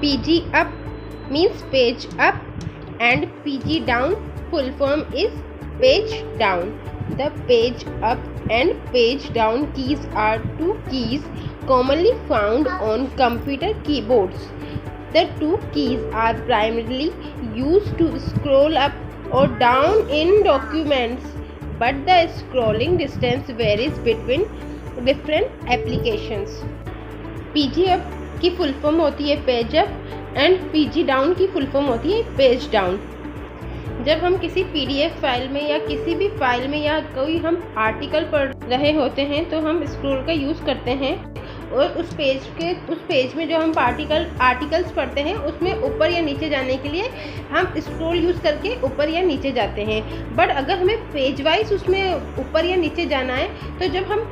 PG up means page up and PG down full form is page down. The page up and page down keys are two keys commonly found on computer keyboards. The two keys are primarily used to scroll up or down in documents, but the scrolling distance varies between different applications. PG up की full form होती है page up and PG down की full form होती है page down. जब हम किसी PDF file में या किसी भी फाइल में या कोई हम आर्टिकल पढ़ रहे होते हैं तो हम स्क्रोल का यूज़ करते हैं और उस पेज में जो हम आर्टिकल्स पढ़ते हैं उसमें ऊपर या नीचे जाने के लिए हम स्क्रॉल यूज़ करके ऊपर या नीचे जाते हैं। बट अगर हमें पेज वाइज उसमें ऊपर या नीचे जाना है तो जब हम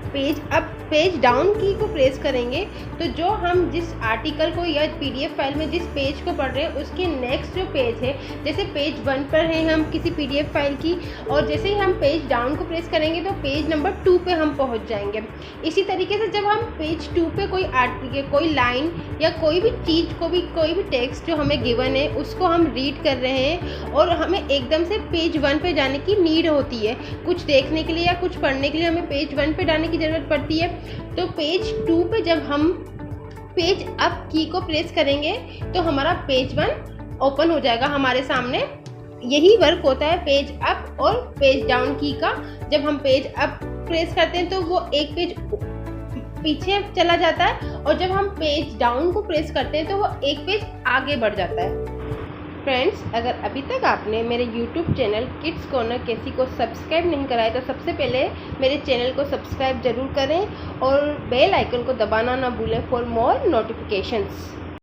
पेज डाउन की को प्रेस करेंगे तो जो हम जिस आर्टिकल को या PDF फाइल में जिस पेज को पढ़ रहे हैं उसके नेक्स्ट जो पेज है, जैसे पेज 1 पर है हम किसी PDF फाइल की, और जैसे ही हम पेज डाउन को प्रेस करेंगे तो पेज नंबर 2 पे हम पहुंच जाएंगे। इसी तरीके से जब हम पेज 2 पे कोई लाइन या कोई भी चीज़ कोई भी टेक्स्ट जो हमें गिवन है उसको हम रीड कर रहे हैं और हमें एकदम से पेज 1 पे जाने की नीड होती है, कुछ देखने के लिए या कुछ पढ़ने के लिए हमें पेज 1 पे जाने की ज़रूरत पड़ती है। तो पेज 2 पे जब हम पेज अप की को प्रेस करेंगे तो हमारा पेज 1 ओपन हो जाएगा हमारे सामने। यही वर्क होता है पेज अप और पेज डाउन की का। जब हम पेज अप प्रेस करते हैं तो वो एक पेज पीछे चला जाता है और जब हम पेज डाउन को प्रेस करते हैं तो वो एक पेज आगे बढ़ जाता है। फ्रेंड्स, अगर अभी तक आपने मेरे YouTube चैनल किड्स कॉर्नर केसी को सब्सक्राइब नहीं कराया तो सबसे पहले मेरे चैनल को सब्सक्राइब जरूर करें और बेल आइकन को दबाना ना भूलें फॉर मोर नोटिफिकेशंस।